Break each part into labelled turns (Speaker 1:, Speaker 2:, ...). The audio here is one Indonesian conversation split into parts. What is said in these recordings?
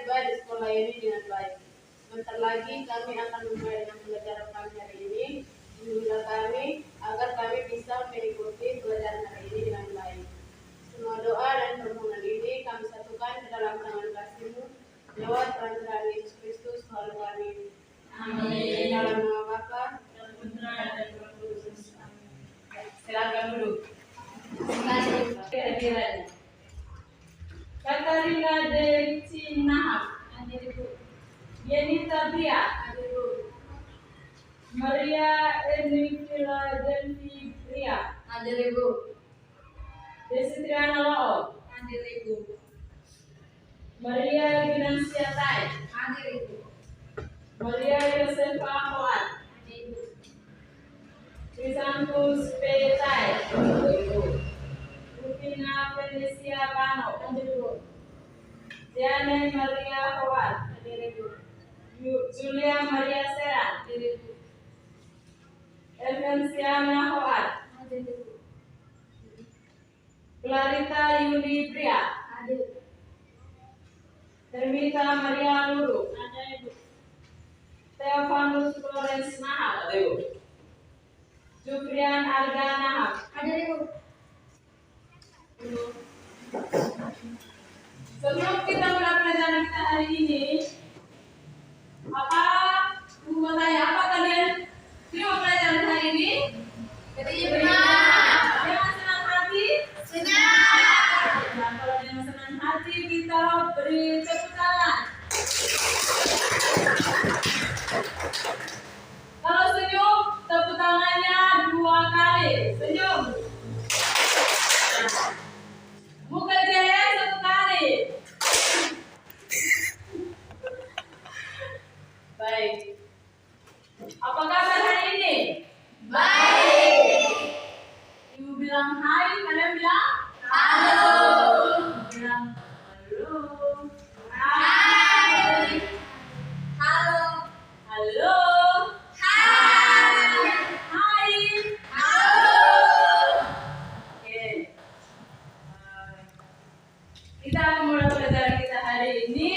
Speaker 1: tiba di sekolah ini dengan baik. Sebentar lagi kami akan memulai dengan pelajaran kami hari ini. Bimbinglah kami agar kami bisa mengikuti pelajaran hari ini dengan baik. Semua doa dan permohonan ini kami satukan ke dalam tangan kasih-Mu lewat perantaraan Yesus Kristus Tuhan kami. Amin. Dalam nama Bapa dan Putra dan Roh Kudus. Amin. Silakan duduk. Kehadirannya. Katarina de Cinahap, hadir Ibu. Yenita Bria, hadir Ibu. Maria Enifila Delvi Bria, hadir Ibu. Desitriana Lao, hadir Ibu. Maria Ginansia Tai, hadir Ibu. Maria Yosefa Hoat, hadir Ibu. Crisantus P. Tai, hadir Ibu. Rufina Felicia Pano, hadir Ibu. Diane Maria Hoat, hadir Ibu. Julia Maria Sera, hadir Ibu. Elvensiana Hoat, hadir Ibu. Clarita Yudi Pria, hadir. Termita Maria Luru, hadir Ibu. Theophanus Florence Nahap, hadir Ibu. Jufrian Arga Nahap, hadir Ibu. Sebelum kita mulai pelajaran kita hari ini, Ibu mau tanya apa kalian terima pelajaran hari ini? Terima. Dengan senang hati? Senang. Nah, kalau dengan senang hati kita beri tepuk tangan. Kalau senyum, tepuk tangannya 2 kali. Senyum. Muka jaya 1 kali. Baik. Apa kabar hari ini? Baik. Ibu bilang hai, kalian bilang halo. Bilang halo. Hai. Halo. Halo. Hai. Hai. Halo. Oke. Kita akan mulai pelajaran kita hari ini.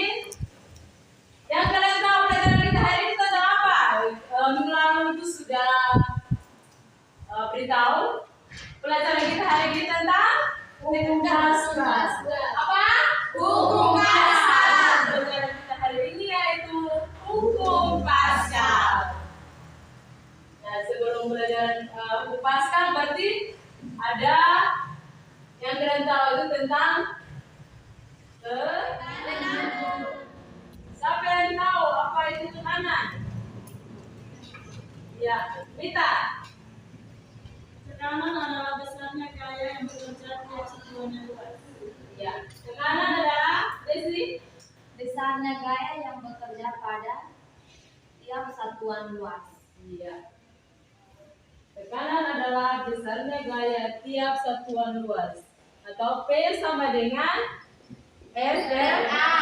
Speaker 1: Yang kalian tahu pelajaran kita hari ini tentang apa? Minggu lalu itu sudah beritahu. Pelajaran kita hari ini tentang hukum kasar. Apa? Hukum kasar. Pelajaran kita hari ini yaitu hukum pascal. Nah, sebelum pelajaran hukum pascal berarti ada yang kalian tahu itu tentang siapa yang tahu apa itu tekanan? Ya, Mita.
Speaker 2: Tekanan adalah besarnya gaya yang bekerja tiap satuannya luas.
Speaker 1: Ya, tekanan adalah Desi.
Speaker 3: Besarnya gaya yang bekerja pada tiap satuan luas.
Speaker 1: Iya. Tekanan adalah besarnya gaya tiap satuan luas. Atau P sama dengan FLA.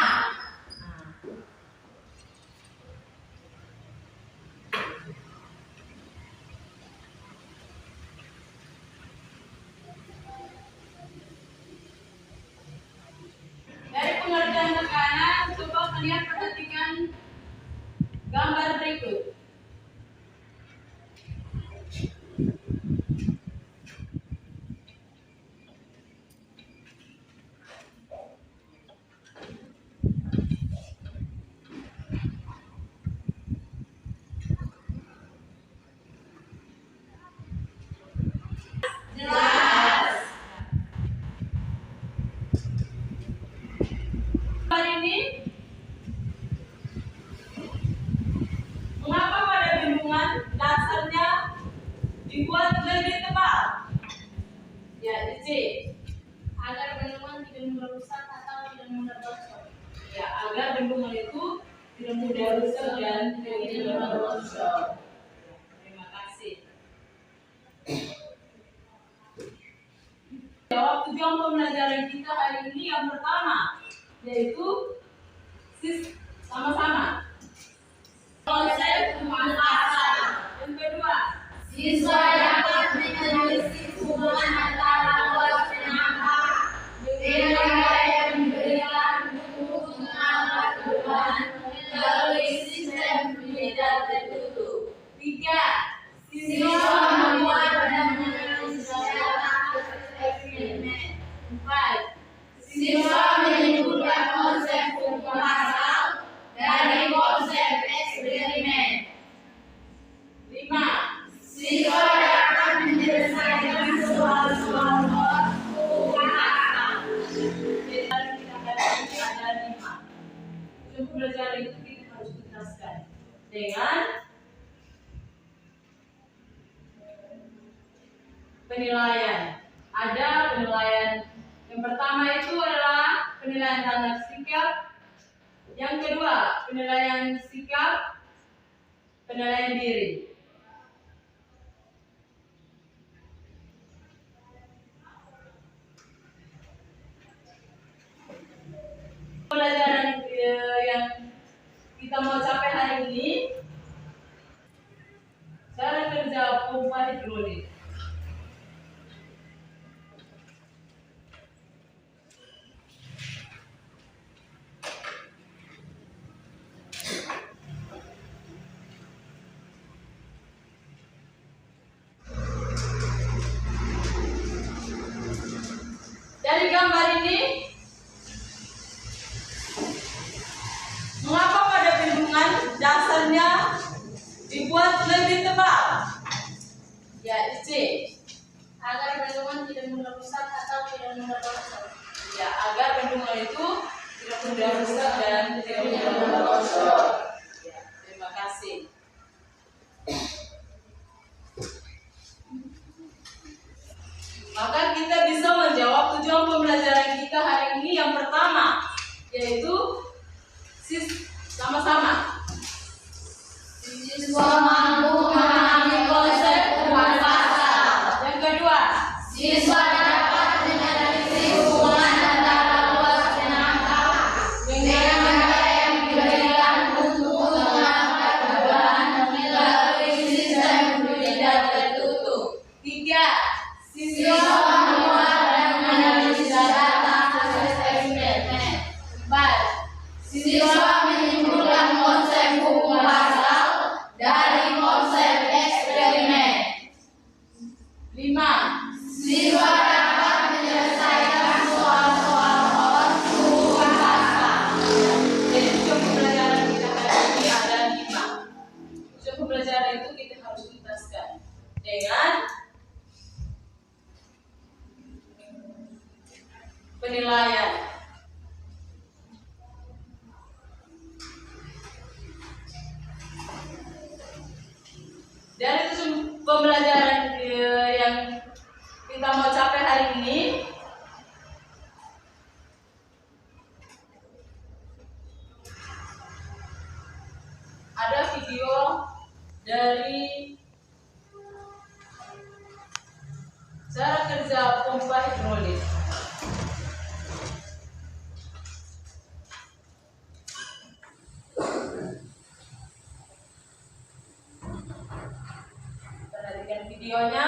Speaker 1: Dari pengertian tekanan, coba kalian perhatikan gambar berikut. Jelas. Hari ini, mengapa pada bendungan dasarnya dibuat lebih tebal? Ya, C.
Speaker 2: Agar bendungan tidak mudah rusak atau tidak mudah bocor.
Speaker 1: Ya, agar bendungan itu tidak mudah rusak dan tidak mudah bocor. Terima kasih. Jawab tujuan pembelajaran kita hari ini yang pertama, yaitu sama-sama konsep hukum pascal. Yang kedua,
Speaker 3: Siswa dapat menelisik hubungan antara luas dan apa dengan gaya yang diberikan untuk mengamalkan
Speaker 4: tujuan pembelajaran itu kita harus tuntaskan dengan penilaian. Ada penilaian. Yang pertama itu adalah penilaian terhadap sikap. Yang kedua, penilaian sikap, penilaian diri. Pelajaran yang kita mau capai hari ini, cara kerja pompa hidrolik. Dari gambar ini, mengapa pada bendungan dasarnya dibuat lebih tebal? Ya, C.
Speaker 2: Agar bendungan tidak mudah rusak atau tidak mudah longsor.
Speaker 4: Ya, agar bendungan itu tidak mudah rusak dan tidak mudah longsor. Ya, terima kasih. Maka kita bisa menjawab tujuan pembelajaran kita hari ini yang pertama, yaitu sama-sama.
Speaker 3: Siswa mampu memahami konsep perubahan pasal.
Speaker 4: Yang kedua,
Speaker 3: Siswa dapat menganalisis hubungan antara luas dan angka dengan data yang diberikan untuk mengenalkan perubahan melalui sistem tidak tertutup.
Speaker 4: tiga,
Speaker 3: Siswa membuat dan menganalisis data hasil eksperimen.
Speaker 4: 4,
Speaker 3: Siswa menyimpulkan konsep hukum pasal dari konsep eksperimen.
Speaker 4: 5,
Speaker 3: Siswa dapat menyelesaikan soal-soal hukum pasal.
Speaker 4: jadi tujuan pembelajaran kita hari ini ada 5. Tujuan pembelajaran itu kita harus tuntaskan dengan penilaian. Dari tujuan pembelajaran yang kita mau capai hari ini, ada video dari cara kerja pompa hidrolik. Perhatikan videonya.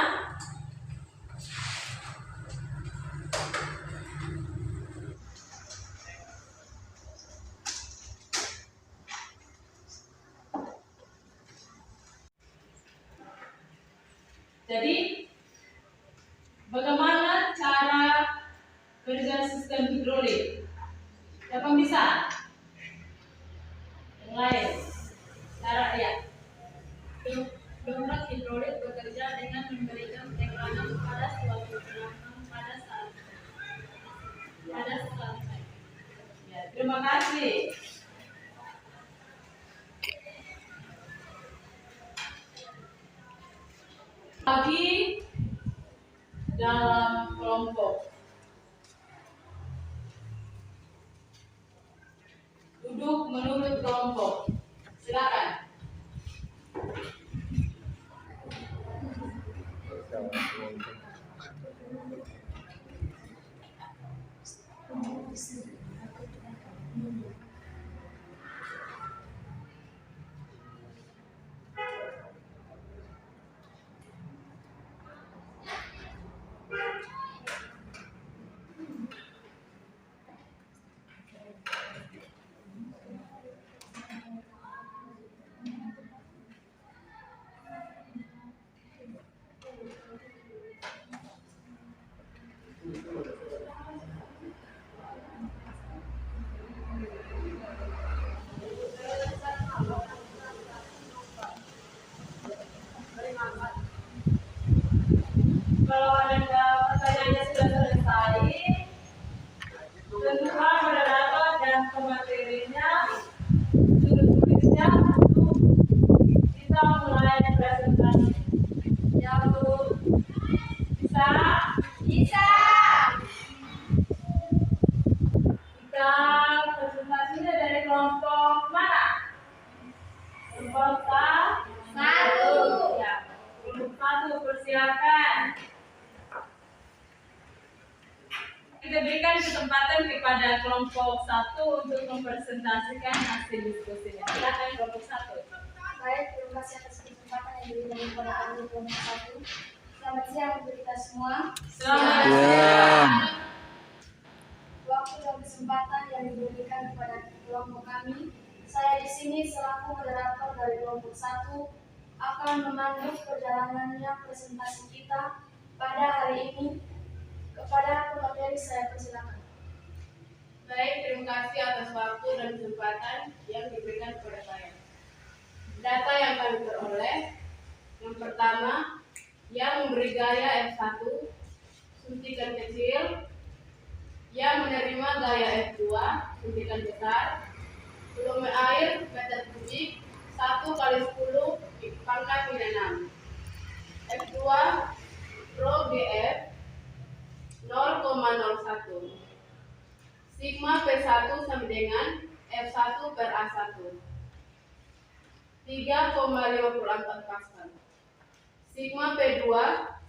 Speaker 4: Jadi, bagaimana cara kerja sistem hidrolik? Siapa yang bisa? Yang lain? Cara ya.
Speaker 2: Dongkrak hidrolik bekerja dengan memberikan tekanan pada suatu gelombang pada saat
Speaker 4: Ya, terima kasih. Bagi dalam kelompok. Duduk menurut kelompok. Silakan. kepada kelompok 1 untuk mempresentasikan hasil diskusinya. Silakan kelompok 1.
Speaker 3: Baik, terima kasih atas kesempatan yang diberikan kepada kami kelompok 1. Selamat siang untuk kita semua.
Speaker 4: Selamat
Speaker 5: Ya.
Speaker 4: siang.
Speaker 3: Waktu dan kesempatan yang diberikan kepada kelompok kami, saya di sini selaku moderator dari kelompok 1 akan memandu perjalanannya presentasi kita pada hari ini. Kepada pemateri saya persilakan.
Speaker 1: Baik, terima kasih atas waktu dan kesempatan yang diberikan kepada saya. Data yang kami peroleh, yang pertama, yang memberi gaya F1, suntikan kecil, yang menerima gaya F2, suntikan besar, volume air meter kubik 1 kali 10 pangkat min 6. F2 rho GF 0,01. Sigma P1 sama dengan F1 per A1 3,54 Pascal. Sigma P2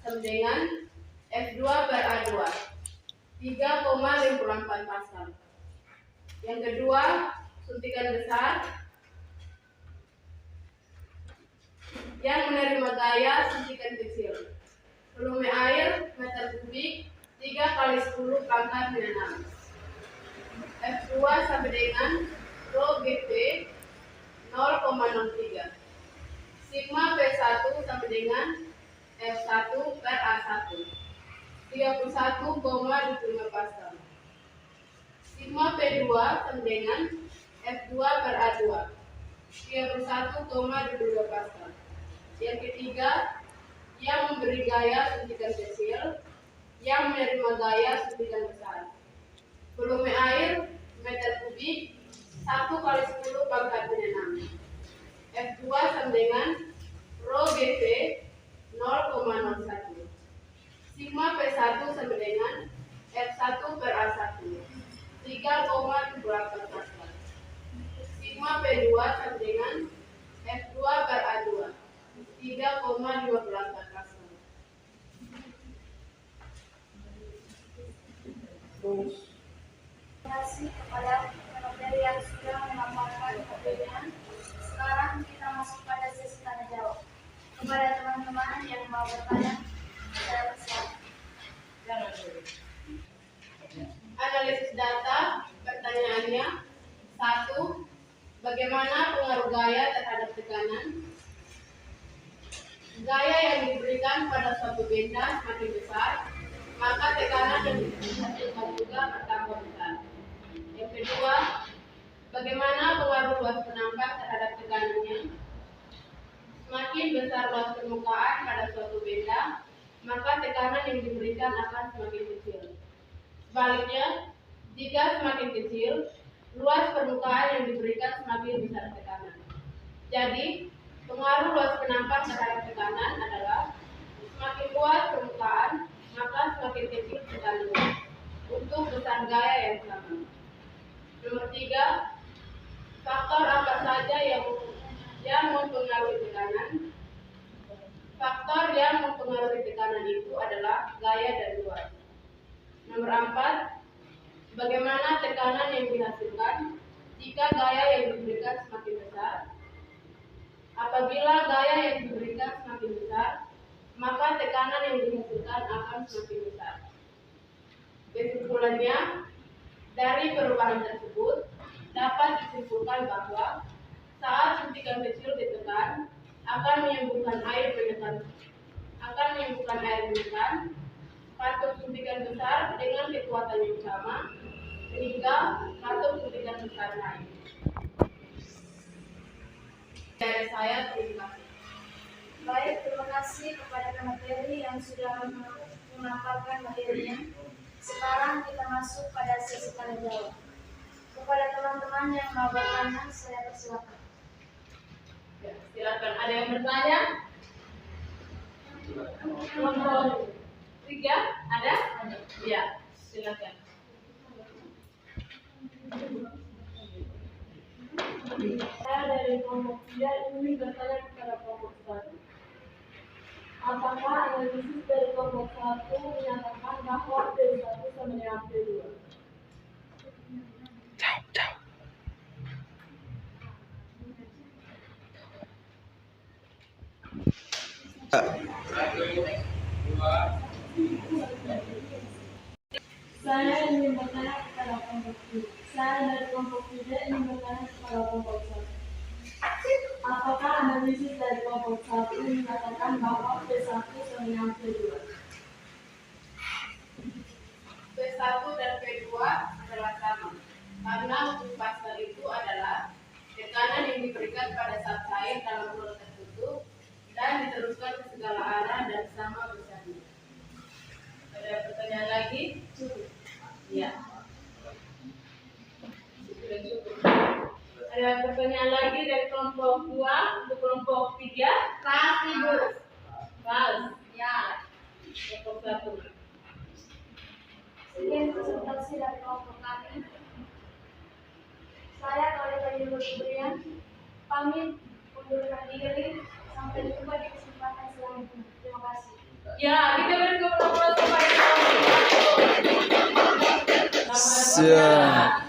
Speaker 1: sama dengan F2 per A2 3,54 Pascal. Yang kedua, suntikan besar yang menerima gaya suntikan kecil. Volume air meter kubik 3 kali 10 pangkat min 6. F2 sama dengan rho GP 0,03. Sigma P1 sama dengan F1 per A1 31,25 Pascal. Sigma P2 sama dengan F2 per A2 31,22 Pascal. Yang ketiga, yang memberi gaya suntikan kecil, yang menerima gaya suntikan besar. Volume air meter kubik 1 kali 10 pangkat min 6. F2 sama dengan rho GP 0,01. Sigma P1 sama dengan F1 per A1 3,78 Pascal. Sigma P2 sama dengan F2 per A2 3,28 Pascal.
Speaker 3: Terima kasih kepada pemateri yang sudah memaparkan materinya. Sekarang kita masuk pada sesi tanya jawab. Kepada teman-teman yang mau bertanya, saya persilakan.
Speaker 1: Analisis data, pertanyaannya 1. Bagaimana pengaruh gaya terhadap tekanan? Gaya yang diberikan pada suatu benda semakin besar, maka tekanan yang dihasilkan juga bertambah besar. Yang kedua, bagaimana pengaruh luas penampak terhadap tekanannya? Semakin besar luas permukaan pada suatu benda, maka tekanan yang diberikan akan semakin kecil. Sebaliknya, jika semakin kecil, luas permukaan yang diberikan semakin besar tekanan. Jadi, pengaruh luas penampak terhadap tekanan adalah semakin luas permukaan, maka semakin kecil tekanannya untuk besar gaya yang sama. Nomor 3, faktor apa saja yang mempengaruhi tekanan? Faktor yang mempengaruhi tekanan itu adalah gaya dan luas. Nomor 4, bagaimana tekanan yang dihasilkan jika gaya yang diberikan semakin besar? Apabila gaya yang diberikan semakin besar, maka tekanan yang dihasilkan akan semakin besar. Kesimpulannya, dari perubahan tersebut dapat disimpulkan bahwa saat suntikan kecil ditekan akan menyembuhkan air menekan. Katup suntikan besar dengan kekuatan yang sama sehingga katup suntikan besar naik. Dari saya, terima kasih.
Speaker 3: Baik, terima kasih kepada pemateri yang sudah memaparkan materinya. Sekarang kita masuk pada sesi tanya jawab. Kepada teman-teman yang mau bertanya, saya persilakan.
Speaker 4: Ya, silakan. Ada yang bertanya? Nomor 3 ada? Ya, silakan.
Speaker 1: Saya dari kelompok 3 ingin bertanya kepada kelompok 1. Apakah analisis dari kelompok 1 menyatakan bahwa P1 sama dengan P2?
Speaker 3: Saya ingin bertanya kepada kelompok B. Saya dari kelompok B ingin bertanya kepada kelompok 1. Apakah analisis dari kelompok 1 menyatakan bahwa P1 sama dengan P2?
Speaker 1: P1 dan P2 adalah sama. Karena untuk pasal itu adalah tekanan yang diberikan pada saat cair dalam ruang tertutup dan diteruskan ke segala arah dan sama besarnya. Ada pertanyaan lagi? Ya. Sudah cukup. Ada pertanyaan lagi dari kelompok 2 untuk kelompok 3?
Speaker 2: Pas, Ibu.
Speaker 1: Pas.
Speaker 2: Ya.
Speaker 1: Kelompok 1.
Speaker 3: Sekian presentasi dari kelompok kami. Saya Khalid Brian pamit undurkan diri. Sampai jumpa di kesempatan selanjutnya. Terima kasih.
Speaker 1: Ya, kita beri kepada kelompok 1.
Speaker 5: Siap.